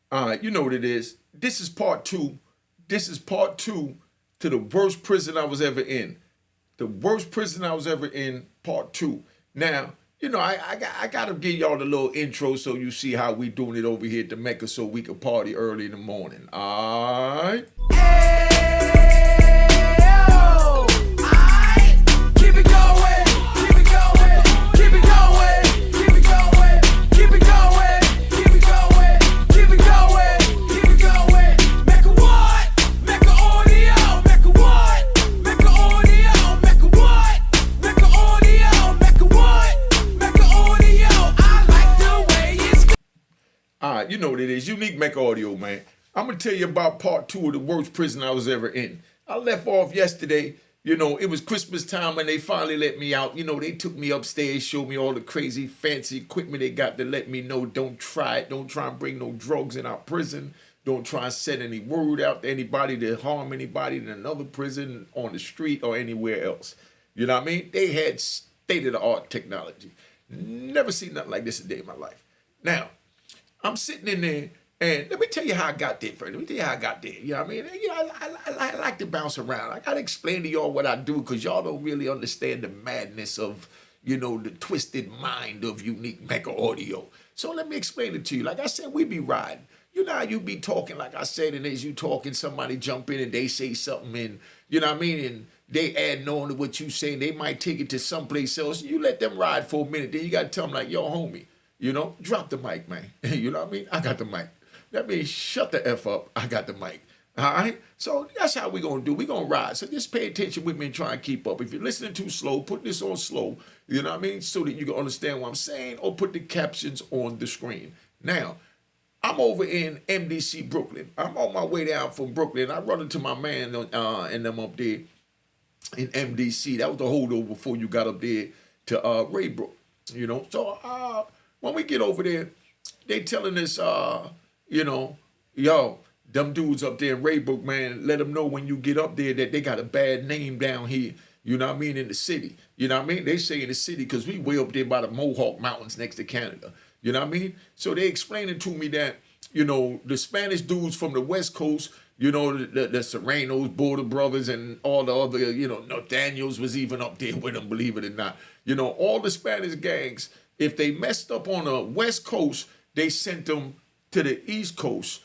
All right, you know what it is. This is part two. This is part two to the worst prison I was ever in. The worst prison I was ever in, part two. Now, I got to give y'all the little intro so you see how we doing it over here at the Mecca so we can party early in the morning. All right? All right, you know what it is. Unique Mecca Audio, man. I'm going to tell you about part two of the worst prison I was ever in. I left off yesterday. It was Christmas time and they finally let me out. They took me upstairs, showed me all the crazy fancy equipment they got to let me know don't try it. Don't try and bring no drugs in our prison. Don't try and send any word out to anybody to harm anybody in another prison, on the street, or anywhere else. You know what I mean? They had state-of-the-art technology. Never seen nothing like this a day in my life. Now, I'm sitting in there, and let me tell you how I got there first. Let me tell you how I got there. You know what I mean? I like to bounce around. I got to explain to y'all what I do because y'all don't really understand the madness of, the twisted mind of Unique Mecca Audio. So let me explain it to you. Like I said, we be riding. You know how you be talking, like I said, and as you talking, somebody jump in and they say something, and you know what I mean? And they add on to what you saying. They might take it to someplace else. You let them ride for a minute. Then you got to tell them, like, yo, homie, drop the mic, man. You know what I mean? I got the mic. That means shut the F up. I got the mic. All right? So that's how we're going to do. We're going to ride. So just pay attention with me and try and keep up. If you're listening too slow, put this on slow, you know what I mean? So that you can understand what I'm saying, or put the captions on the screen. Now, I'm over in MDC, Brooklyn. I'm on my way down from Brooklyn. I run into my man and them up there in MDC. That was the holdover before you got up there to Raybrook. So when we get over there, they telling us, yo, them dudes up there in Raybrook, man, let them know when you get up there that they got a bad name down here, you know what I mean, in the city. You know what I mean? They say in the city because we way up there by the Mohawk Mountains next to Canada. You know what I mean? So they explaining to me that, the Spanish dudes from the West Coast, the Serranos, Border Brothers, and all the other, Nathaniels was even up there with them, believe it or not. All the Spanish gangs, if they messed up on the West Coast, they sent them to the East Coast,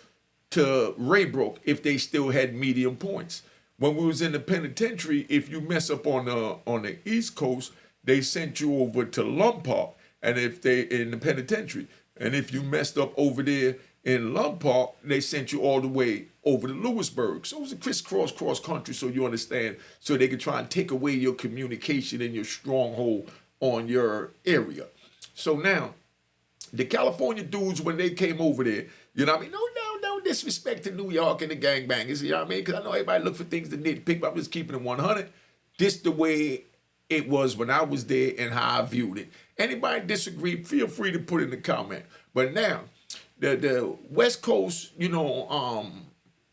to Raybrook, if they still had medium points. When we was in the penitentiary, if you mess up on the East Coast, they sent you over to Lompoc, and if they in the penitentiary, and if you messed up over there in Lompoc, they sent you all the way over to Lewisburg. So it was a crisscross cross country, so you understand, so they could try and take away your communication and your stronghold on your area. So now, the California dudes, when they came over there, you know what I mean? No disrespect to New York and the gangbangers, you know what I mean? Because I know everybody look for things to nitpick, but I'm just keeping it 100. This the way it was when I was there and how I viewed it. Anybody disagree, feel free to put in the comment. But now, the West Coast,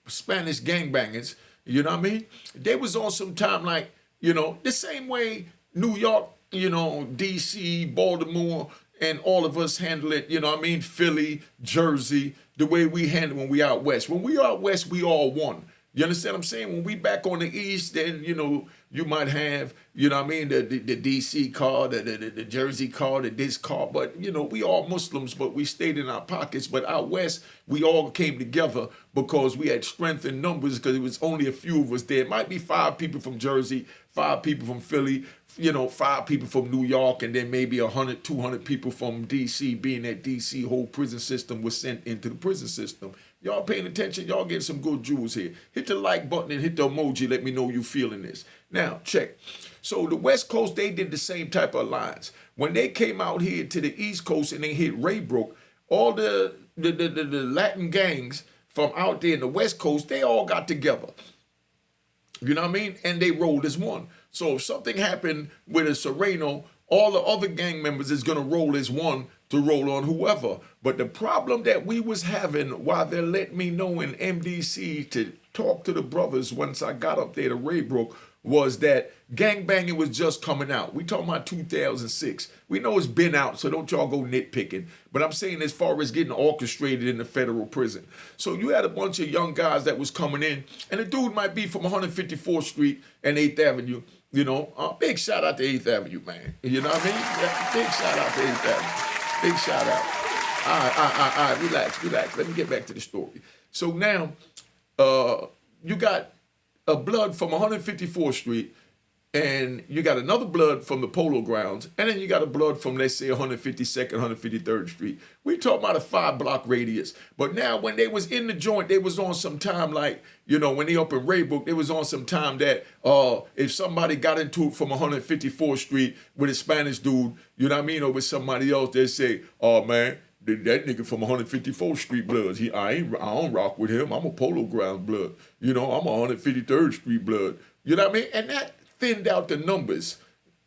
Spanish gangbangers, you know what I mean? They was on some time like, the same way New York, DC, Baltimore, and all of us handle it, you know what I mean? Philly, Jersey, the way we handle when we out west. When we out west, we all one. You understand what I'm saying? When we back on the east, then, you might have, you know what I mean, the DC car, the Jersey car, the this car. But, we all Muslims, but we stayed in our pockets. But out west, we all came together because we had strength in numbers because it was only a few of us there. It might be 5 people from Jersey, 5 people from Philly, 5 people from New York, and then maybe 100, 200 people from DC, being that DC whole prison system was sent into the prison system. Y'all paying attention? Y'all getting some good jewels here. Hit the like button and hit the emoji. Let me know you feeling this. Now, check. So the West Coast, they did the same type of alliance. When they came out here to the East Coast and they hit Raybrook, all the Latin gangs from out there in the West Coast, they all got together. You know what I mean? And they rolled as one. So if something happened with a Serrano, all the other gang members is going to roll as one to roll on whoever. But the problem that we was having while they let me know in MDC to talk to the brothers once I got up there to Raybrook was that gangbanging was just coming out. We talking about 2006. We know it's been out, so don't y'all go nitpicking. But I'm saying as far as getting orchestrated in the federal prison. So you had a bunch of young guys that was coming in, and the dude might be from 154th Street and 8th Avenue. You know, big shout out to 8th Avenue, man. You know what I mean? Yeah, big shout out to 8th Avenue. Big shout out. All right, relax. Let me get back to the story. So now, you got a blood from 154th Street, and you got another blood from the Polo Grounds, and then you got a blood from, let's say, 152nd, 153rd Street. We talking about a 5-block radius. But now, when they was in the joint, they was on some time, like, you know, when they up in Raybrook, they was on some time that if somebody got into it from 154th Street with a Spanish dude, you know what I mean, or with somebody else, they say, oh, man, that nigga from 154th Street Bloods. I don't rock with him. I'm a Polo Ground blood. You know, I'm a 153rd Street blood. You know what I mean? And that thinned out the numbers.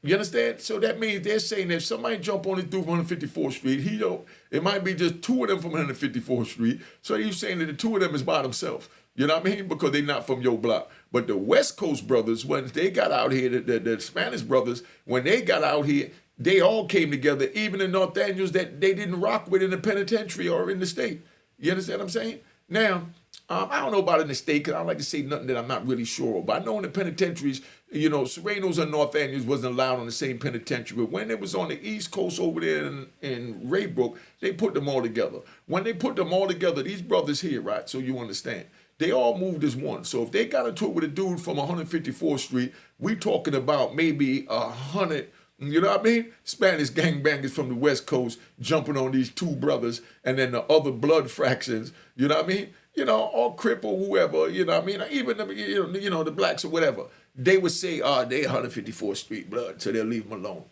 You understand? So that means they're saying that if somebody jump on the dude from 154th Street, it might be just 2 of them from 154th Street. So you're saying that the 2 of them is by themselves. You know what I mean? Because they're not from your block. But the West Coast brothers, when they got out here, the Spanish brothers, when they got out here, they all came together, even the North Angels that they didn't rock with in the penitentiary or in the state. You understand what I'm saying? Now, I don't know about in the state because I don't like to say nothing that I'm not really sure of. But I know in the penitentiaries, you know, Serenos and North Angels wasn't allowed on the same penitentiary. But when it was on the East Coast over there in Raybrook, they put them all together. When they put them all together, these brothers here, right, so you understand, they all moved as one. So if they got into it with a dude from 154th Street, we talking about maybe 100, you know what I mean? Spanish gangbangers from the West Coast jumping on these 2 brothers, and then the other blood fractions, you know what I mean? You know, or Crip or whoever, you know what I mean? Even the, you know, the blacks or whatever. They would say, they 154th Street blood, so they'll leave them alone.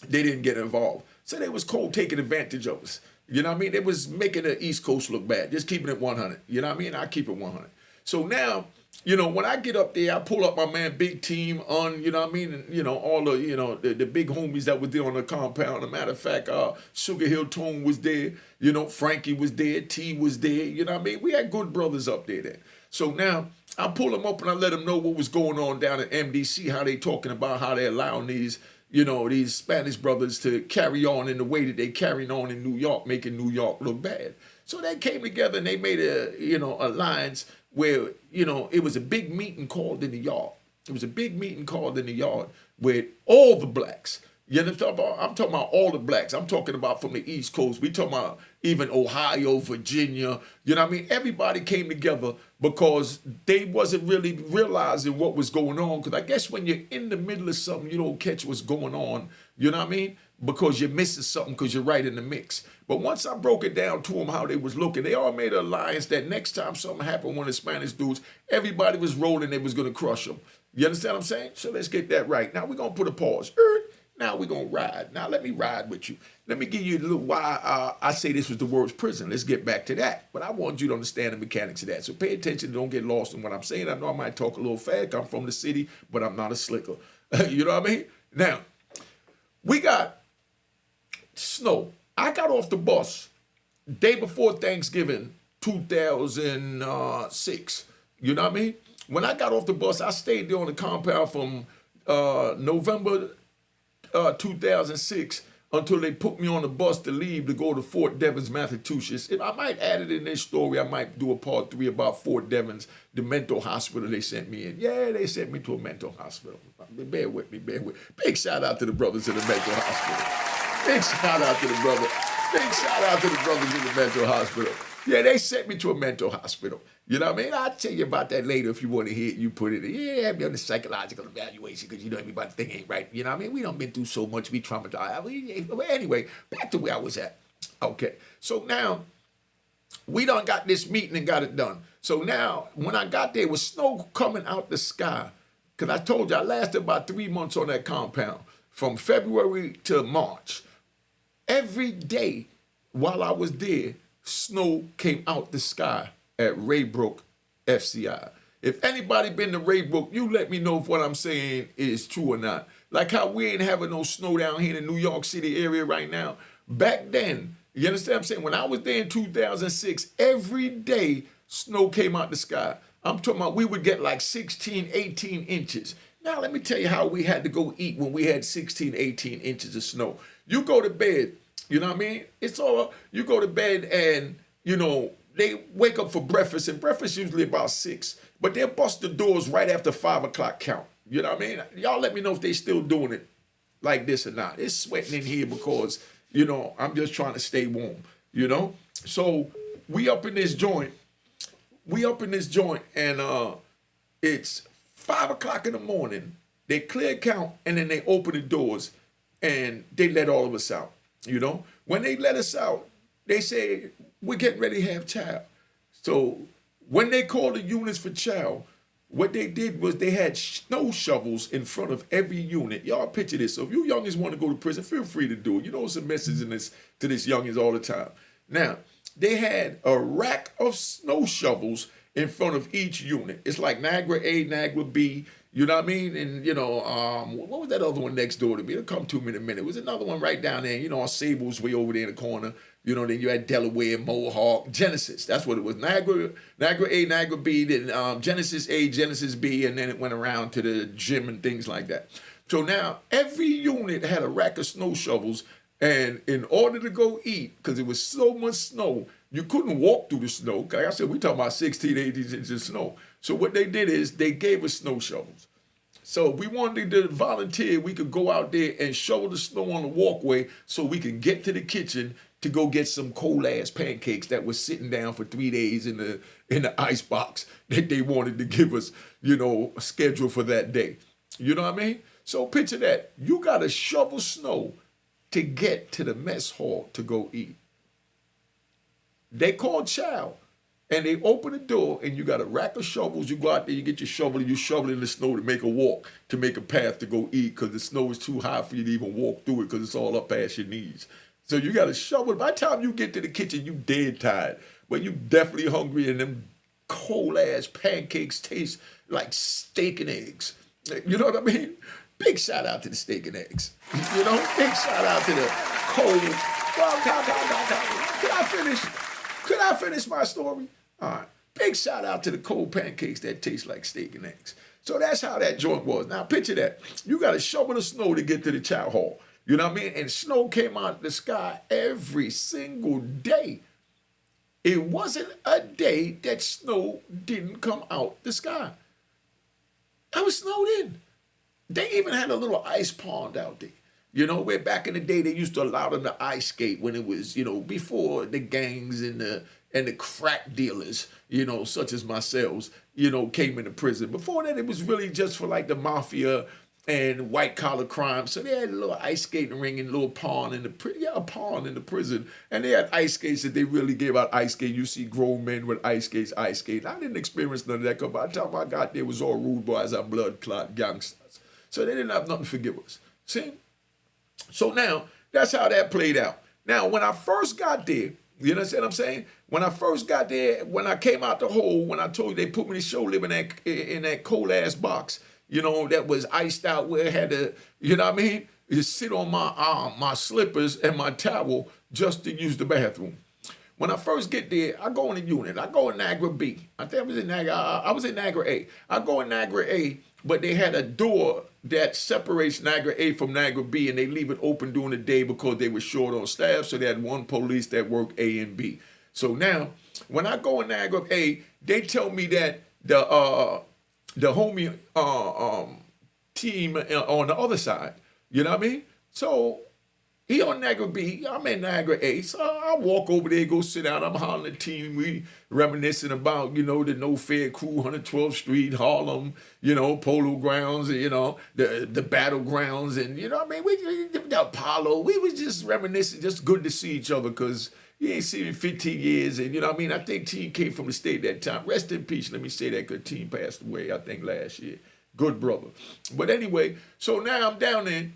They didn't get involved. So they was cold taking advantage of us. You know what I mean? They was making the East Coast look bad, just keeping it 100. You know what I mean? I keep it 100. So now, you know, when I get up there, I pull up my man Big Team on, you know what I mean? And, you know, all the, you know, the big homies that was there on the compound. As a matter of fact, Sugar Hill Tone was there. You know, Frankie was there. T was there. You know what I mean? We had good brothers up there then. So now I pull them up and I let them know what was going on down at MDC, how they talking about how they allowing these, you know, these Spanish brothers to carry on in the way that they carrying on in New York, making New York look bad. So they came together and they made a, you know, alliance where, you know, it was a big meeting called in the yard. It was a big meeting called in the yard with all the blacks. You know what I'm talking about? I'm talking about all the blacks. I'm talking about from the East Coast. We talking about even Ohio, Virginia. You know what I mean? Everybody came together because they wasn't really realizing what was going on. Because I guess when you're in the middle of something, you don't catch what's going on. You know what I mean? Because you're missing something because you're right in the mix. But once I broke it down to them how they was looking, they all made an alliance that next time something happened, one of the Spanish dudes, everybody was rolling, they was going to crush them. You understand what I'm saying? So let's get that right. Now we're going to put a pause. Now we're going to ride. Now let me ride with you. Let me give you a little why I say this was the worst prison. Let's get back to that. But I want you to understand the mechanics of that. So pay attention. Don't get lost in what I'm saying. I know I might talk a little fast. I'm from the city, but I'm not a slicker. You know what I mean? Now, we got snow. I got off the bus day before Thanksgiving 2006. You know what I mean? When I got off the bus, I stayed there on the compound from November 2006 until they put me on the bus to leave to go to Fort Devens, Massachusetts. If I might add it in this story, I might do a part 3 about Fort Devens, the mental hospital they sent me in. Yeah, they sent me to a mental hospital. Bear with me. Big shout out to the brothers in the mental hospital. Big shout out to the brother. Big shout out to the brothers in the mental hospital. Yeah, they sent me to a mental hospital. You know what I mean? I'll tell you about that later if you want to hear it. You put it in. Yeah, I'll be on the psychological evaluation because you know everybody thing ain't right. You know what I mean? We done been through so much. We traumatized. Anyway, back to where I was at. Okay. So now, we done got this meeting and got it done. So now, when I got there, it was snow coming out the sky. Because I told you, I lasted about 3 months on that compound. From February to March. Every day while I was there, snow came out the sky at Raybrook FCI. If anybody been to Raybrook, you let me know if what I'm saying is true or not. Like how we ain't having no snow down here in the New York City area right now. Back then, you understand what I'm saying? When I was there in 2006, every day snow came out the sky. I'm talking about we would get like 16, 18 inches. Now, let me tell you how we had to go eat when we had 16, 18 inches of snow. You go to bed, you know what I mean? It's all, you go to bed and, they wake up for breakfast, and breakfast usually about 6, but they'll bust the doors right after 5 o'clock count. You know what I mean? Y'all let me know if they still doing it like this or not. It's sweating in here because, I'm just trying to stay warm. So we up in this joint. And it's 5 o'clock in the morning. They clear count and then they open the doors and they let all of us out. When they let us out, they say, we're getting ready to have chow. So when they called the units for chow, what they did was they had snow shovels in front of every unit. Y'all picture this. So if you youngins want to go to prison, feel free to do it. It's a message to this youngins all the time. Now, they had a rack of snow shovels in front of each unit. It's like Niagara A, Niagara B, you know what I mean? And, what was that other one next door to me? It'll come to me in a minute. It was another one right down there, on Sable's way over there in the corner. Then you had Delaware, Mohawk, Genesis. That's what it was. Niagara A, Niagara B, then Genesis A, Genesis B, and then it went around to the gym and things like that. So now every unit had a rack of snow shovels, and in order to go eat, because it was so much snow, you couldn't walk through the snow. Like I said, we talking about 16, 18 inches of snow. So what they did is they gave us snow shovels. So we wanted to volunteer. We could go out there and shovel the snow on the walkway so we could get to the kitchen to go get some cold ass pancakes that was sitting down for 3 days in the ice box that they wanted to give us, a schedule for that day. You know what I mean? So picture that. You got to shovel snow to get to the mess hall to go eat. They called chow, and they open the door, and you got a rack of shovels. You go out there, you get your shovel, and you shovel in the snow to make a walk, to make a path to go eat, because the snow is too high for you to even walk through it, because it's all up past your knees. So you got to shovel. By the time you get to the kitchen, you dead tired, but you definitely hungry, and them cold ass pancakes taste like steak and eggs. You know what I mean? Big shout out to the steak and eggs. Big shout out to the cold. Well, can I finish? Could I finish my story? All right. Big shout out to the cold pancakes that taste like steak and eggs. So that's how that joint was. Now picture that. You got to shovel the snow to get to the chow hall. You know what I mean? And snow came out of the sky every single day. It wasn't a day that snow didn't come out the sky. I was snowed in. They even had a little ice pond out there. Where back in the day they used to allow them to ice skate when it was, before the gangs and the crack dealers, such as myself, came into prison. Before that, it was really just for like the mafia and white collar crime. So they had a little ice skating ring and a little pond in the prison. And they had ice skates that they really gave out ice skates. You see grown men with ice skates. I didn't experience none of that, because by the time I got there, it was all rude boys and blood clot gangsters. So they didn't have nothing to forgive us. See? So now, that's how that played out. Now, when I first got there, you understand what I'm saying? When I first got there, when I came out the hole, when I told you they put me to show living in that cold-ass box, that was iced out, where it had to, you know what I mean? Just sit on my slippers and my towel just to use the bathroom. When I first get there, I go in the unit. I go in Niagara B. I think I was in Niagara A. I go in Niagara A, but they had a door that separates Niagara A from Niagara B, and they leave it open during the day because they were short on staff, so they had one police that worked A and B. So now, when I go in Niagara A, they tell me that the homie team on the other side, you know what I mean? So he on Niagara B, I'm in Niagara A, so I walk over there, go sit down, I'm hollering at the team, we reminiscing about, the No Fair Crew, 112th Street, Harlem, Polo Grounds, and, the battlegrounds, and, what I mean, the Apollo, we was just reminiscing, just good to see each other, because you ain't seen me 15 years, and, I mean, I think Team came from the state that time. Rest in peace, let me say that, because Team passed away, I think, last year. Good brother. But anyway, so now I'm down there.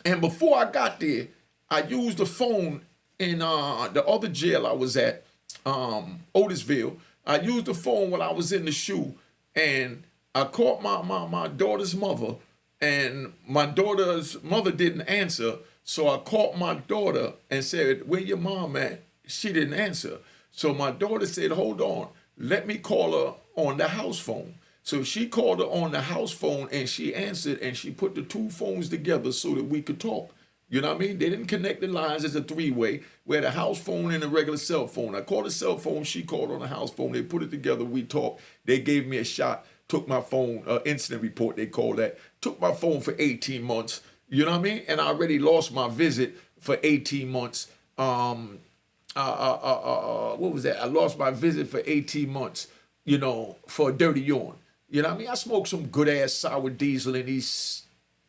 And before I got there, I used the phone in the other jail I was at, Otisville. I used the phone when I was in the shoe, and I called my daughter's mother, and my daughter's mother didn't answer, so I called my daughter and said, "Where your mom at?" She didn't answer. So my daughter said, "Hold on, let me call her on the house phone." So she called her on the house phone and she answered and she put the two phones together so that we could talk. You know what I mean? They didn't connect the lines as a three-way. We had a house phone and a regular cell phone. I called the cell phone. She called on the house phone. They put it together. We talked. They gave me a shot. Took my phone, incident report, they call that. Took my phone for 18 months. You know what I mean? And I already lost my visit for 18 months. What was that? I lost my visit for 18 months, you know, for a dirty yawn. You know what I mean? I smoked some good ass sour diesel and these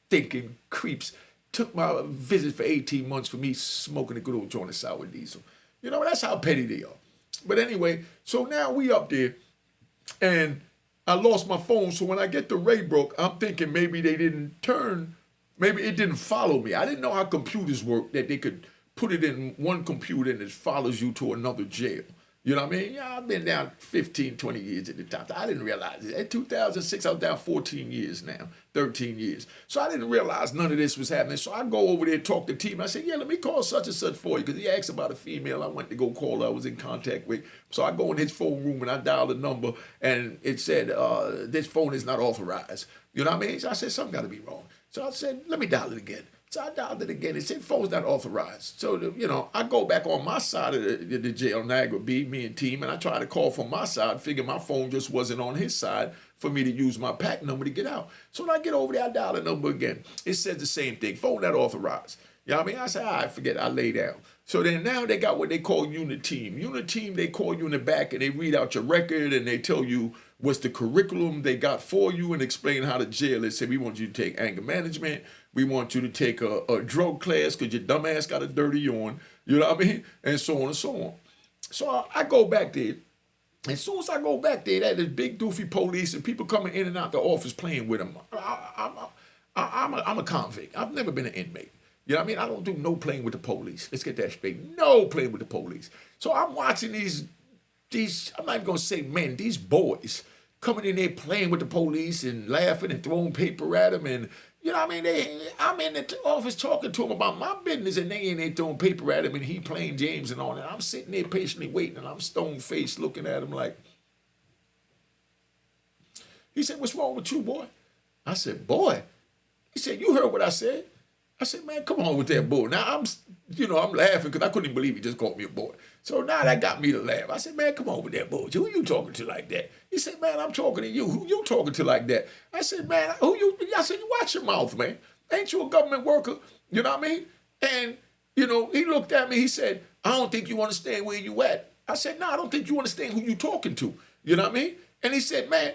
stinking creeps took my visit for 18 months for me smoking a good old joint of sour diesel. You know, that's how petty they are. But anyway, so now we up there and I lost my phone. So when I get to Raybrook, I'm thinking maybe they didn't turn, maybe it didn't follow me. I didn't know how computers work, that they could put it in one computer and it follows you to another jail. You know what I mean? Yeah, I've been down 15, 20 years at the top. I didn't realize it. In 2006, I was down 14 years now, 13 years. So I didn't realize none of this was happening. So I go over there, talk to the team. I said, yeah, let me call such and such for you. Because he asked about a female I went to go call her. I was in contact with. So I go in his phone room and I dial the number. And it said, this phone is not authorized. You know what I mean? So I said, something got to be wrong. So I said, let me dial it again. So I dialed it again. It said phone's not authorized. So, you know, I go back on my side of the jail, Niagara B, me and team, and I try to call from my side, figure my phone just wasn't on his side for me to use my pack number to get out. So when I get over there, I dial the number again. It says the same thing, phone not authorized. You know what I mean? I said, all right, forget it, I lay down. So then now they got what they call unit team. Unit team, they call you in the back and they read out your record and they tell you what's the curriculum they got for you and explain how the jail is. Say, we want you to take anger management. We want you to take a drug class because your dumb ass got a dirty yawn. You know what I mean? And so on and so on. So I go back there. As soon as I go back there, there's big doofy police and people coming in and out the office playing with them. I'm a convict. I've never been an inmate. You know what I mean? I don't do no playing with the police. Let's get that straight. No playing with the police. So I'm watching these, I'm not even going to say men, these boys coming in there playing with the police and laughing and throwing paper at them. And, you know what I mean? I'm in the office talking to them about my business and they in there throwing paper at him and he playing games and all that. I'm sitting there patiently waiting and I'm stone-faced looking at him like, he said, what's wrong with you, boy? I said, boy? He said, you heard what I said. I said, man, come on with that boy. Now, I'm laughing because I couldn't even believe he just called me a boy. So now that got me to laugh. I said, man, come on with that boy. Who you talking to like that? He said, man, I'm talking to you. Who you talking to like that? I said, man, I said, you watch your mouth, man. Ain't you a government worker? You know what I mean? And, you know, he looked at me. He said, I don't think you understand where you at. I said, no, I don't think you understand who you talking to. You know what I mean? And he said, man,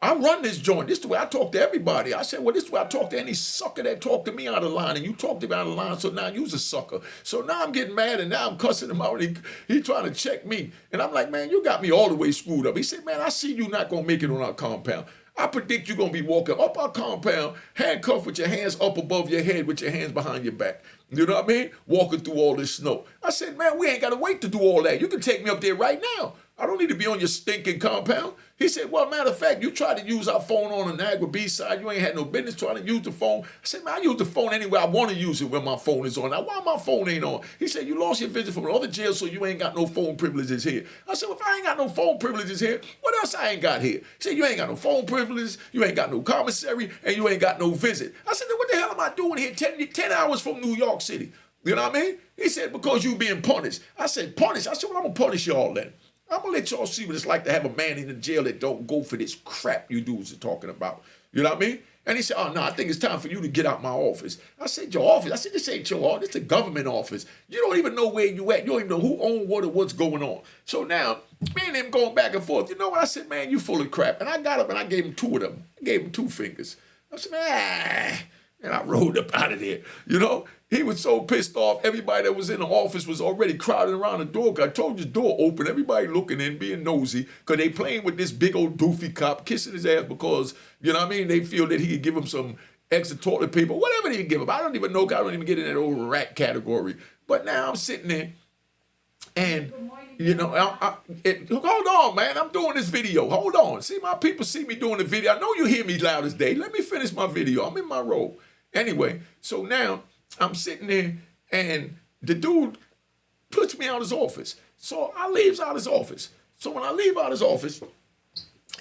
I run this joint. This is the way I talk to everybody. I said, well, this is the way I talk to any sucker that talked to me out of line. And you talked to me out of line, so now you's a sucker. So now I'm getting mad and now I'm cussing him out. He trying to check me. And I'm like, man, you got me all the way screwed up. He said, man, I see you not going to make it on our compound. I predict you're going to be walking up our compound, handcuffed with your hands up above your head with your hands behind your back. You know what I mean? Walking through all this snow. I said, man, we ain't got to wait to do all that. You can take me up there right now. I don't need to be on your stinking compound. He said, well, matter of fact, you tried to use our phone on the Niagara B side. You ain't had no business trying to use the phone. I said, man, I use the phone anywhere I want to use it when my phone is on. Now, why my phone ain't on? He said, you lost your visit from another jail, so you ain't got no phone privileges here. I said, well, if I ain't got no phone privileges here, what else I ain't got here? He said, you ain't got no phone privileges, you ain't got no commissary, and you ain't got no visit. I said, then what the hell am I doing here 10 hours from New York City? You know what I mean? He said, because you being punished. I said, punished? I said, well, I'm going to punish y'all then. I'm going to let y'all see what it's like to have a man in the jail that don't go for this crap you dudes are talking about. You know what I mean? And he said, oh, no, I think it's time for you to get out my office. I said, your office? I said, this ain't your office. It's a government office. You don't even know where you at. You don't even know who owned what or what's going on. So now, me and him going back and forth. You know what? I said, man, you full of crap. And I got up and I gave him two of them. I gave him 2 fingers. I said, and I rolled up out of there. You know, he was so pissed off. Everybody that was in the office was already crowded around the door. I told you the door open. Everybody looking in, being nosy, because they playing with this big old doofy cop, kissing his ass because, you know what I mean, they feel that he could give him some extra toilet paper, whatever he could give him. I don't even know. I don't even get in that old rat category. But now I'm sitting there, and, you know, hold on, man. I'm doing this video. Hold on. See, my people see me doing the video. I know you hear me loud as day. Let me finish my video. I'm in my robe. Anyway, so now I'm sitting there and the dude puts me out of his office. So I leaves out his office. So when I leave out his office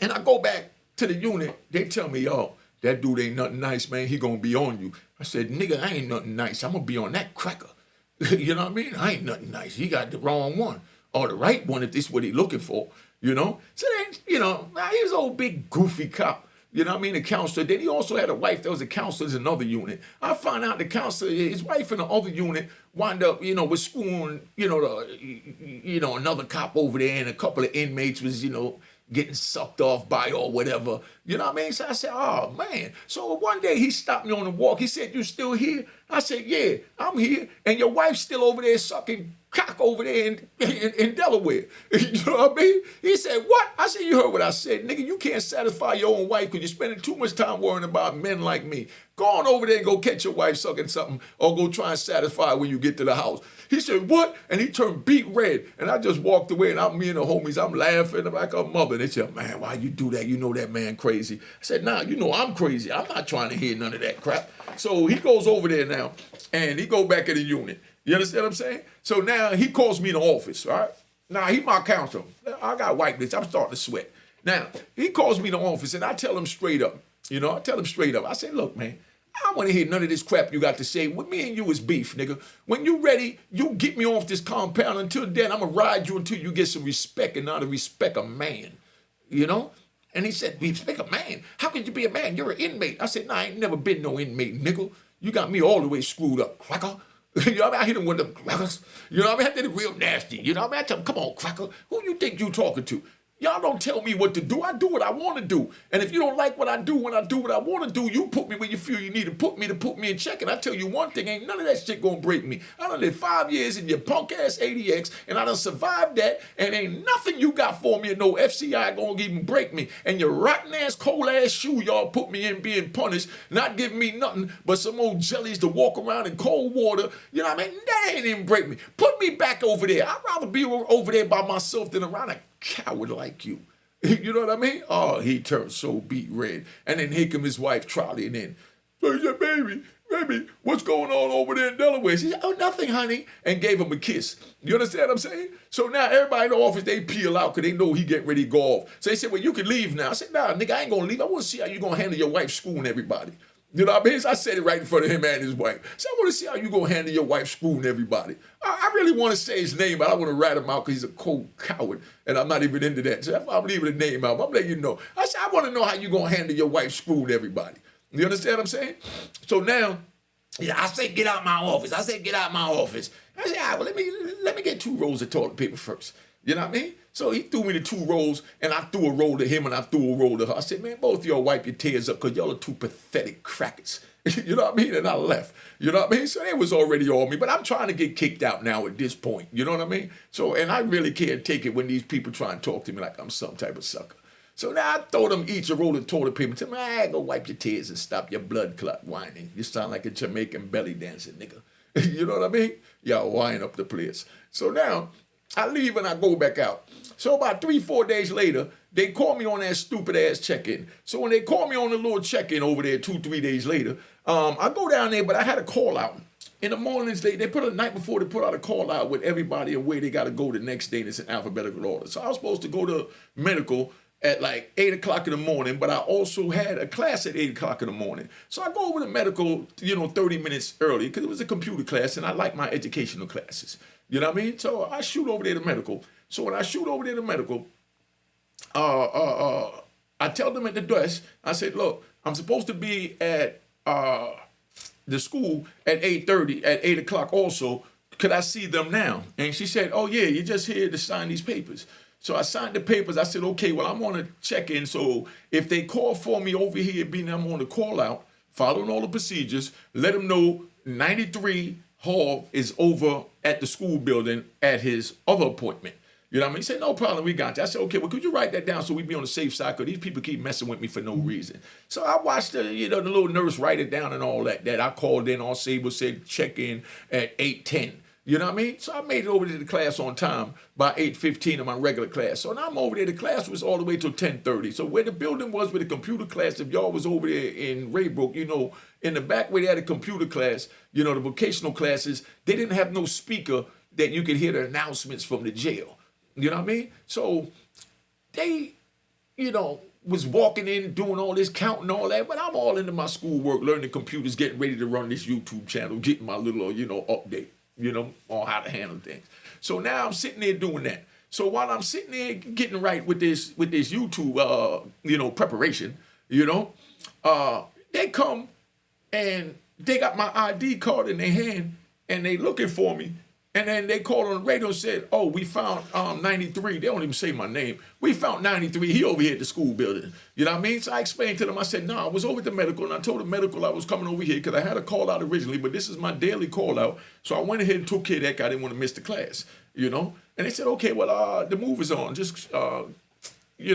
and I go back to the unit. They tell me, yo, that dude ain't nothing nice, man. He gonna be on you. I said, nigga, I ain't nothing nice. I'm gonna be on that cracker. You know what I mean? I ain't nothing nice. He got the wrong one. Or the right one if this is what he looking for, you know? So then, he was an old big goofy cop. You know what I mean? The counselor. Then he also had a wife that was a counselor in another unit. I found out the counselor, his wife in the other unit, wound up, with screwing, another cop over there, and a couple of inmates was, getting sucked off by or whatever. You know what I mean? So I said, oh, man. So one day he stopped me on the walk. He said, you still here? I said, yeah, I'm here. And your wife's still over there sucking cock over there in Delaware. You know what I mean? He said, what? I said, you heard what I said. Nigga, you can't satisfy your own wife because you're spending too much time worrying about men like me. Go on over there and go catch your wife sucking something or go try and satisfy when you get to the house. He said, what? And he turned beet red. And I just walked away, and me and the homies, I'm laughing like a mother. They said, man, why you do that? You know that man crazy. I said, nah, I'm crazy. I'm not trying to hear none of that crap. So he goes over there now, and he go back in the unit. You understand what I'm saying? So now he calls me in the office, all right? Now, he my counselor. I got white bitch. I'm starting to sweat. Now, he calls me in the office, and I tell him straight up. I say, look, man, I don't want to hear none of this crap you got to say. With me and you is beef, nigga. When you ready, you get me off this compound. Until then, I'm going to ride you until you get some respect and not to respect a man, And he said, respect a man? How can you be a man? You're an inmate. I said, nah, I ain't never been no inmate, nigga. You got me all the way screwed up, cracker. You know what I mean? I hit him with them crackers. You know what I mean? I did it real nasty. You know what I mean? I tell him, come on, cracker. Who you think you talking to? Y'all don't tell me what to do. I do what I want to do. And if you don't like what I do when I do what I want to do, you put me where you feel you need to put me in check. And I tell you one thing, ain't none of that shit gonna break me. I done lived 5 years in your punk ass ADX, and I done survived that, and ain't nothing you got for me and no FCI gonna even break me. And your rotten ass, cold ass shoe y'all put me in being punished, not giving me nothing but some old jellies to walk around in cold water. You know what I mean? That ain't even break me. Put me back over there. I'd rather be over there by myself than around a coward like you. You know what I mean? Oh, he turned so beet red. And then here come his wife trolleying in. So he said, baby, what's going on over there in Delaware? She said, oh, nothing, honey. And gave him a kiss. You understand what I'm saying? So now everybody in the office, they peel out because they know he getting ready to go off. So they said, well, you can leave now. I said, nah, nigga, I ain't going to leave. I want to see how you going to handle your wife screwing everybody. You know what I mean? So I said it right in front of him and his wife. So I want to see how you going to handle your wife screwing everybody. I really want to say his name, but I want to rat him out because he's a cold coward, and I'm not even into that. So I'm leaving the name out. I'm letting you know. I said, I want to know how you going to handle your wife screwing everybody. You understand what I'm saying? So now, I said, get out my office. I said, all right, well, let me get 2 rolls of toilet paper first. You know what I mean? So he threw me the 2 rolls, and I threw a roll to him, and I threw a roll to her. I said, man, both of y'all wipe your tears up because y'all are 2 pathetic crackers. You know what I mean? And I left. You know what I mean? So it was already on me. But I'm trying to get kicked out now at this point. You know what I mean? So, and I really can't take it when these people try and talk to me like I'm some type of sucker. So now I throw them each a roll of toilet paper. Tell me, go wipe your tears and stop your blood clot whining. You sound like a Jamaican belly dancing nigga. You know what I mean? Y'all wind up the place. So now I leave and I go back out. So about 3-4 days later, they call me on that stupid ass check-in. So when they call me on the little check-in over there 2-3 days later, I go down there, but I had a call out. In the mornings, they put a night before, they put out a call out with everybody and where they got to go the next day, and it's in alphabetical order. So I was supposed to go to medical at like 8 o'clock in the morning, but I also had a class at 8 o'clock in the morning. So I go over to medical, 30 minutes early because it was a computer class and I like my educational classes. You know what I mean? So I shoot over there to medical. So when I shoot over there to medical, I tell them at the desk, I said, look, I'm supposed to be at the school at 8:30, at 8 o'clock also. Could I see them now? And she said, oh yeah, you're just here to sign these papers. So I signed the papers. I said, okay, well, I'm on a check-in. So if they call for me over here, being I'm on the call out, following all the procedures, let them know 93 Hall is over at the school building at his other appointment. You know what I mean? He said, no problem, we got you. I said, okay, well, could you write that down so we be on the safe side? Because these people keep messing with me for no reason. So I watched the little nurse write it down and all that. I called in, all Sable said check in at 8:10. You know what I mean? So I made it over to the class on time by 8:15 of my regular class. So now I'm over there. The class was all the way till 10:30. So where the building was with the computer class, if y'all was over there in Raybrook, in the back where they had a computer class, the vocational classes, they didn't have no speaker that you could hear the announcements from the jail. You know what I mean? So they, was walking in, doing all this counting, all that, but I'm all into my schoolwork, learning computers, getting ready to run this YouTube channel, getting my little, update, on how to handle things. So now I'm sitting there doing that. So while I'm sitting there getting right with this YouTube, preparation, they come and they got my ID card in their hand and they looking for me. And then they called on the radio and said, oh, we found 93. They don't even say my name. We found 93. He over here at the school building. You know what I mean? So I explained to them. I said, no, I was over at the medical. And I told the medical I was coming over here because I had a call out originally. But this is my daily call out. So I went ahead and took care of that guy. I didn't want to miss the class, And they said, okay, well, the move is on. Just, go to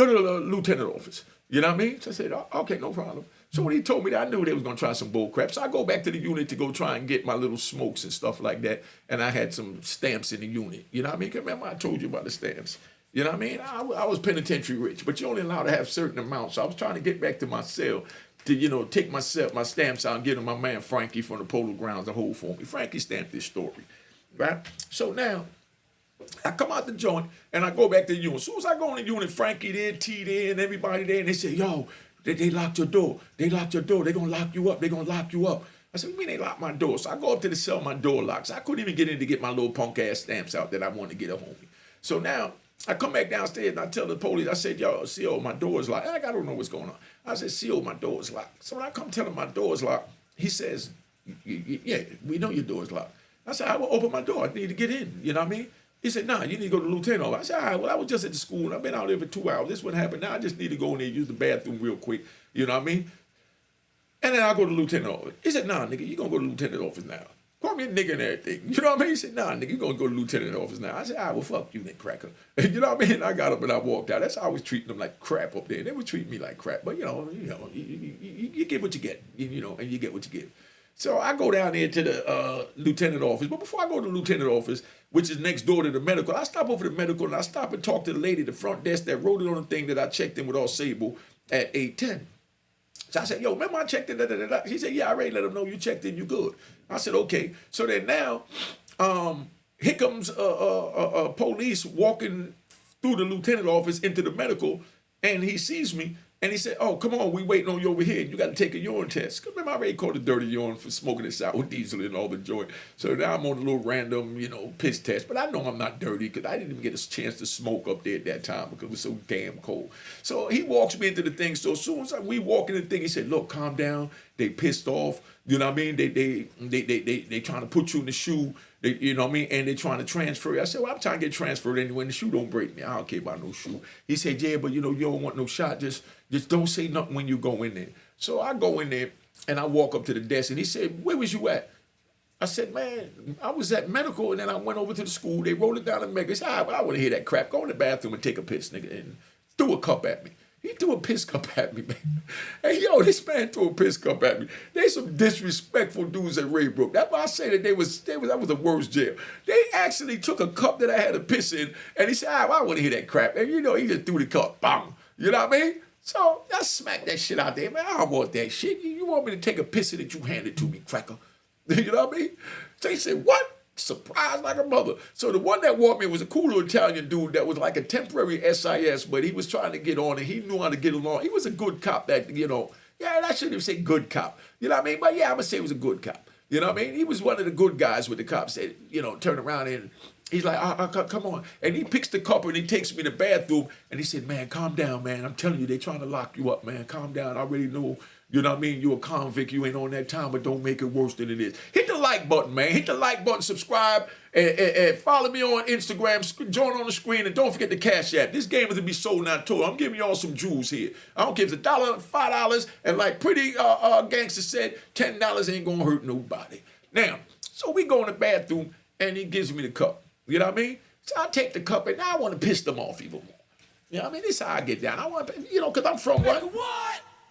the lieutenant office. You know what I mean? So I said, okay, no problem. So when he told me that, I knew they was going to try some bull crap. So I go back to the unit to go try and get my little smokes and stuff like that. And I had some stamps in the unit. You know what I mean? Remember I told you about the stamps. You know what I mean? I was penitentiary rich, but you're only allowed to have certain amounts. So I was trying to get back to my cell to, take my stamps out and give them my man Frankie from the Polo Grounds to hold for me. Frankie stamped this story, right? So now I come out the joint and I go back to the unit. As soon as I go in the unit, Frankie there, T there, and everybody there, and they say, yo, they locked your door. They locked your door. They're going to lock you up. They're going to lock you up. I said, what do you mean they locked my door? So I go up to the cell, my door locks. I couldn't even get in to get my little punk ass stamps out that I wanted to get a homie. So now I come back downstairs and I tell the police, I said, yo, CO, my door is locked. I don't know what's going on. I said, CO, my door is locked. So when I come tell him my door is locked, he says, yeah, we know your door is locked. I said, I will open my door. I need to get in. You know what I mean? He said, nah, you need to go to the lieutenant office. I said, all right, well, I was just at the school, and I've been out there for 2 hours. This what happened. Now I just need to go in there and use the bathroom real quick. You know what I mean? And then I'll go to the lieutenant office. He said, nah, nigga, you going to go to the lieutenant office now. Call me a nigga and everything. You know what I mean? He said, nah, nigga, you going to go to the lieutenant office now. I said, all right, well, fuck you, then, cracker. You know what I mean? I got up and I walked out. That's how I was treating them like crap up there. They were treating me like crap. But, you get what you get, and you get what you get. So I go down there to the lieutenant office. But before I go to the lieutenant office, which is next door to the medical, I stop over to the medical and I stop and talk to the lady at the front desk that wrote it on the thing that I checked in with all Sable at 8:10. So I said, yo, remember I checked in? She said, yeah, I already let them know you checked in, you good. I said, okay. So then now, here comes police walking through the lieutenant office into the medical, and he sees me. And he said, oh, come on, we waiting on you over here. You got to take a urine test. Because remember, I already called it dirty urine for smoking this out with diesel and all the joint. So now I'm on a little random, piss test. But I know I'm not dirty because I didn't even get a chance to smoke up there at that time because it was so damn cold. So he walks me into the thing. So as soon as we walk in the thing, he said, look, calm down. They pissed off. You know what I mean? They trying to put you in the shoe. You know what I mean? And they're trying to transfer you. I said, well, I'm trying to get transferred anyway. And the shoe don't break me. I don't care about no shoe. He said, yeah, but you don't want no shot. Just don't say nothing when you go in there. So I go in there and I walk up to the desk and he said, where was you at? I said, man, I was at medical and then I went over to the school. They rolled it down in Mecca. He said, I want to hear that crap. Go in the bathroom and take a piss, nigga. And threw a cup at me. He threw a piss cup at me, man. Hey, yo, this man threw a piss cup at me. They some disrespectful dudes at Raybrook. That's why I say that that was the worst jail. They actually took a cup that I had to piss in, and he said, I want to hear that crap. And he just threw the cup. Bang. You know what I mean? So I smacked that shit out there, man. I don't want that shit. You want me to take a piss in that you handed to me, cracker. You know what I mean? So he said, what? Surprised like a mother. So the one that walked me was a cool little Italian dude that was like a temporary SIS, but he was trying to get on and he knew how to get along. He was a good cop that, yeah, I shouldn't even say good cop. You know what I mean? But yeah, I'm going to say he was a good cop. You know what I mean? He was one of the good guys with the cops that, turn around and he's like, come on. And he picks the cup and he takes me to the bathroom and he said, man, calm down, man. I'm telling you, they're trying to lock you up, man. Calm down. I already know. You know what I mean? You're a convict. You ain't on that time, but don't make it worse than it is. Hit the like button, man. Hit the like button, subscribe, and follow me on Instagram. Join on the screen, and don't forget the Cash App. This game is to be sold now, too. I'm giving y'all some jewels here. I don't care if it's $1, $5, and like Pretty Gangster said, $10 ain't going to hurt nobody. Now, so we go in the bathroom, and he gives me the cup. You know what I mean? So I take the cup, and now I want to piss them off even more. You know what I mean? This is how I get down. I want to, because I'm from what?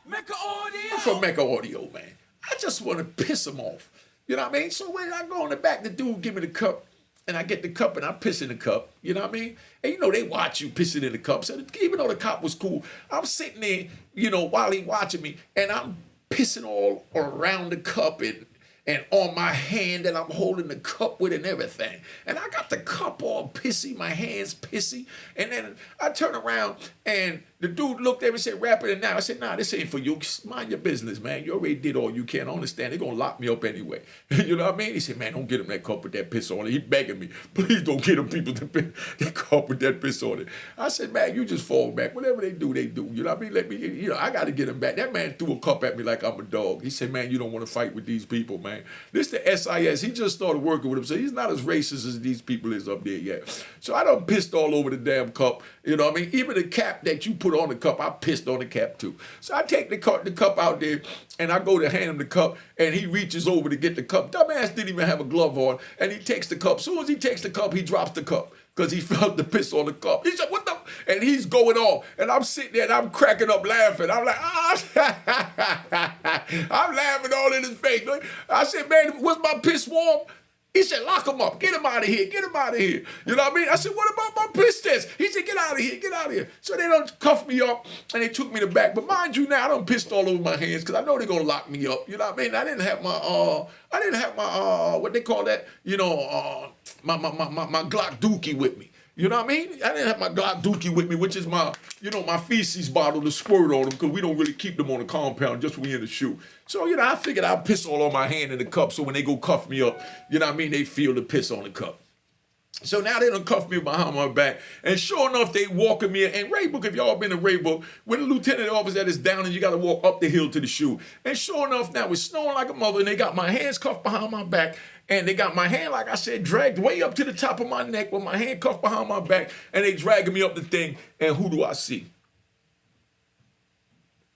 Mecca Audio. I'm from Mecca Audio, man. I just want to piss them off. You know what I mean? So when I go in the back, the dude give me the cup, and I get the cup, and I piss in the cup. You know what I mean? And they watch you pissing in the cup. So even though the cop was cool, I'm sitting there, while he watching me, and I'm pissing all around the cup and on my hand that I'm holding the cup with and everything. And I got the cup all pissy, my hands pissy. And then I turn around and The dude looked at me and said, wrap it in now. I said, nah, this ain't for you. Mind your business, man. You already did all you can. I understand. They're going to lock me up anyway. You know what I mean? He said, man, don't get him that cup with that piss on it. He begging me, please don't get him people that cup with that piss on it. I said, man, you just fall back. Whatever they do, they do. You know what I mean? Let me, I got to get him back. That man threw a cup at me like I'm a dog. He said, man, you don't want to fight with these people, man. This the SIS. He just started working with him, so he's not as racist as these people is up there yet. So I done pissed all over the damn cup. You know what I mean? Even the cap that you put on the cup, I pissed on the cap too. So I take the cup out there, and I go to hand him the cup, and he reaches over to get the cup. Dumbass didn't even have a glove on, and he takes the cup. As soon as he takes the cup, he drops the cup because he felt the piss on the cup. He said, what the? And he's going off, and I'm sitting there, and I'm cracking up laughing. I'm like, I'm laughing all in his face. I said, man, was my piss warm? He said, lock him up. Get him out of here. Get him out of here. You know what I mean? I said, what about my piss test? He said, get out of here. Get out of here. So they done cuffed me up, and they took me to the back. But mind you now, I done pissed all over my hands because I know they're going to lock me up. You know what I mean? I didn't have my, what they call that? You know, my Glock dookie with me. You know what I mean? I didn't have my Glock dookie with me, which is my, my feces bottle to squirt on them because we don't really keep them on the compound just when we in the shoe. So, I figured I'd piss all on my hand in the cup so when they go cuff me up, you know what I mean, they feel the piss on the cup. So now they done cuff me behind my back. And sure enough, they walking me. And Raybook, if y'all been to Raybook, when the lieutenant officer that is down and you got to walk up the hill to the shoe. And sure enough, now it's snowing like a mother and they got my hands cuffed behind my back. And they got my hand, like I said, dragged way up to the top of my neck with my hand cuffed behind my back. And they dragging me up the thing. And who do I see?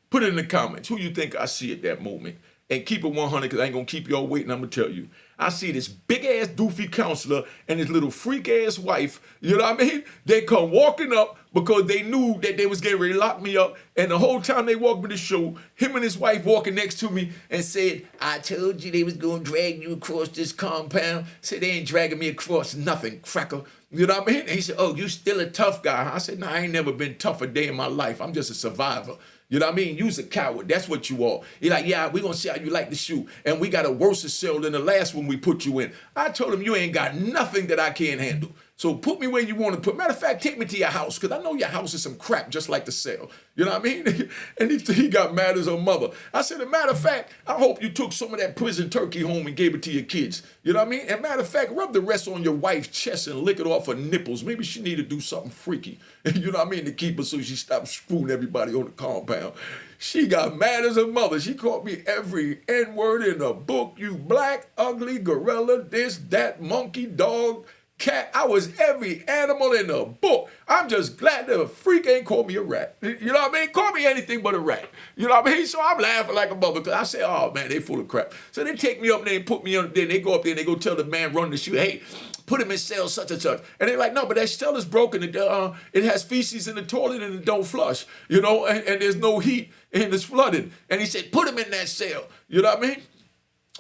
Put it in the comments. Who you think I see at that moment? And keep it 100 because I ain't going to keep y'all waiting. I'm going to tell you. I see this big-ass doofy counselor and his little freak-ass wife. You know what I mean? They come walking up because they knew that they was getting ready to lock me up. And the whole time they walked me to the show, him and his wife walking next to me and said, I told you they was going to drag you across this compound. Said they ain't dragging me across nothing, cracker. You know what I mean? And he said, oh, you still a tough guy. I said, no, I ain't never been tough a day in my life. I'm just a survivor. You know what I mean? You's a coward. That's what you are. He's like, yeah, we're going to see how you like the shoe. And we got a worse cell than the last one we put you in. I told him, you ain't got nothing that I can't handle. So put me where you want to put. Matter of fact, take me to your house because I know your house is some crap just like the cell. You know what I mean? And he got mad as a mother. I said, as a matter of fact, I hope you took some of that prison turkey home and gave it to your kids. You know what I mean? And matter of fact, rub the rest on your wife's chest and lick it off her nipples. Maybe she need to do something freaky. You know what I mean? To keep her so she stops screwing everybody on the compound. She got mad as a mother. She called me every N-word in the book. You black, ugly, gorilla, this, that, monkey, dog, cat. I was every animal in the book. I'm just glad that a freak ain't called me a rat. You know what I mean? Call me anything but a rat. You know what I mean? So I'm laughing like a mother because I say, oh, man, they full of crap. So they take me up there and put me on there. They go up there and they go tell the man running the shoe, hey, put him in cell such and such. And they're like, no, but that cell is broken. It has feces in the toilet and it don't flush, and there's no heat and it's flooded. And he said, put him in that cell. You know what I mean?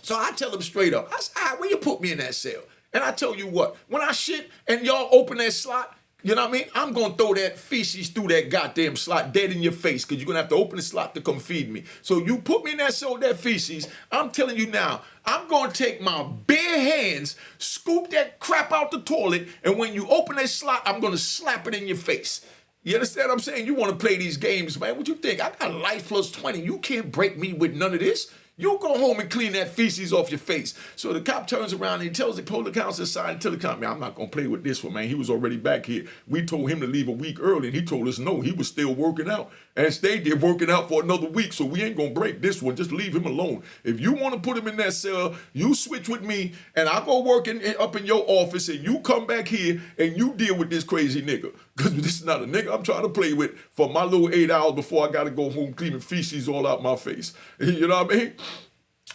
So I tell him straight up, I said, where you put me in that cell? And I tell you what, when I shit and y'all open that slot, you know what I mean? I'm going to throw that feces through that goddamn slot dead in your face because you're going to have to open the slot to come feed me. So you put me in that cell, that feces, I'm telling you now, I'm going to take my bare hands, scoop that crap out the toilet, and when you open that slot, I'm going to slap it in your face. You understand what I'm saying? You want to play these games, man. What you think? I got life plus 20. You can't break me with none of this. You go home and clean that feces off your face. So the cop turns around and he tells the police counselor aside and tell the cop, man, I'm not going to play with this one, man. He was already back here. We told him to leave a week early, and he told us no, he was still working out. And stayed there working out for another week, so we ain't going to break this one. Just leave him alone. If you want to put him in that cell, you switch with me, and I go work up in your office, and you come back here, and you deal with this crazy nigga. Because this is not a nigga I'm trying to play with for my little 8 hours before I got to go home cleaning feces all out my face. You know what I mean?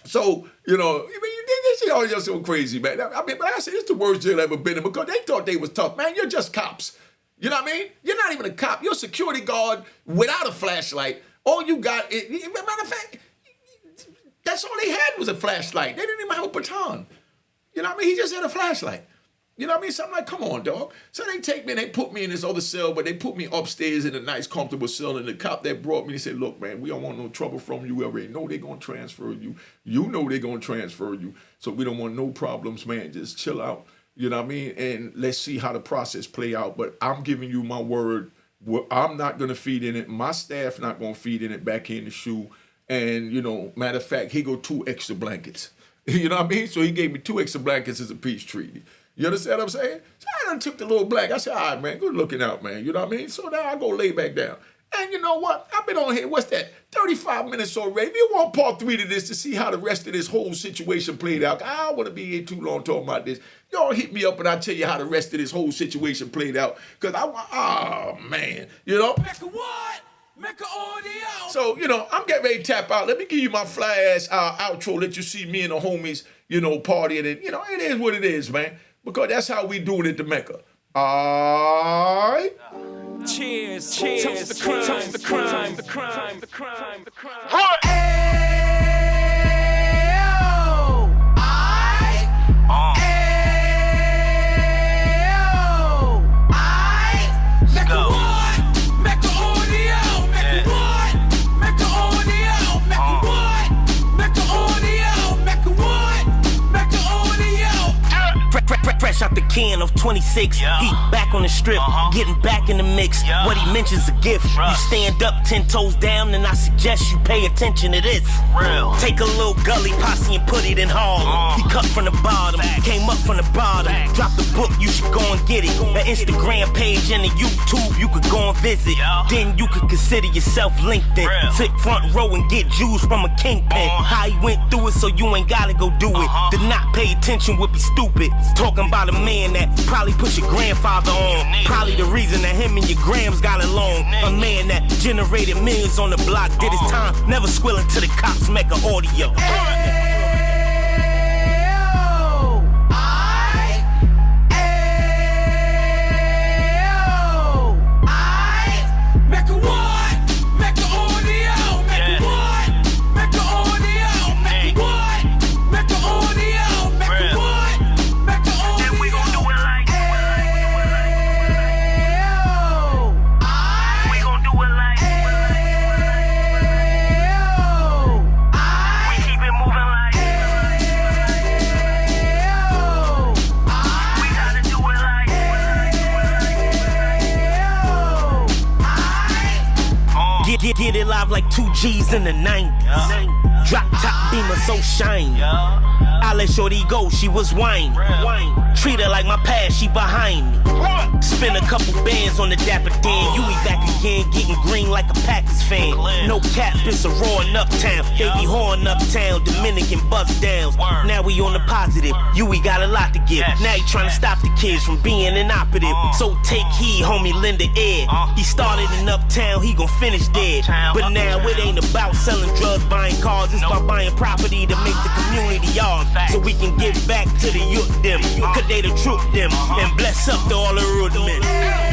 So, they all just so crazy, man. I mean, but I said, it's the worst jail I've ever been in because they thought they was tough. Man, you're just cops. You know what I mean? You're not even a cop. You're a security guard without a flashlight. All you got, matter of fact, that's all they had was a flashlight. They didn't even have a baton. You know what I mean? He just had a flashlight. You know what I mean? So I'm like, come on, dog. So they take me and they put me in this other cell, but they put me upstairs in a nice, comfortable cell. And the cop that brought me, he said, look, man, we don't want no trouble from you. We already know they're going to transfer you. You know they're going to transfer you. So we don't want no problems, man. Just chill out. You know what I mean? And let's see how the process play out. But I'm giving you my word. Well, I'm not gonna feed in it. My staff not gonna feed in it back in the shoe. And matter of fact, he go 2 extra blankets. You know what I mean? So he gave me 2 extra blankets as a peace treaty. You understand what I'm saying? So I done took the little blanket. I said, all right, man, good looking out, man. You know what I mean? So now I go lay back down. And you know what? I've been on here, what's that, 35 minutes already. If you want part 3 to this to see how the rest of this whole situation played out, I don't want to be here too long talking about this. Y'all hit me up and I'll tell you how the rest of this whole situation played out. Because man, Mecca what? Mecca audio. So, I'm getting ready to tap out. Let me give you my fly ass outro. Let you see me and the homies, partying. And, it is what it is, man. Because that's how we doing it to Mecca. All right? Cheers, cheers, toast the crime, toast the crime, the crime, the crime, the crime. What? Fresh out the can of 26, he back on the strip, getting back in the mix. What he mentions a gift. You stand up 10 toes down, and I suggest you pay attention to this. Real. Take a little gully posse and put it in Harlem. He cut from the bottom, came up from the bottom. Drop the book, you should go and get it. The Instagram page and the YouTube, you could go and visit. Then you could consider yourself LinkedIn. Sit front row and get Jews from a kingpin. How he went through it, so you ain't gotta go do it. To not pay attention would be stupid. Talking about a man that probably put your grandfather on. Probably the reason that him and your grams got along. A man that generated millions on the block, did his time, never squilling to the cops, Mecca audio. Get it live like 2 G's in the 90s. Drop top beamer so shiny. I let shorty go, she was whining. Treat her like my past, she behind me. Spend a couple bands on the Dapper Dan. You be back again, getting green like a Packers fan. No cap, it's a roaring uptown. They be whoring uptown, Dominican bust downs. Now we on the positive, we got a lot to give. Now he trying to stop the kids from being inoperative. So take heed, homie, lend a ear. He started in uptown, he gon' finish dead. But now it ain't about selling drugs, buying cars. It's about buying property to make the community ours. So we can give back to the youth them. Cause they the truth them. And bless up to all the road men.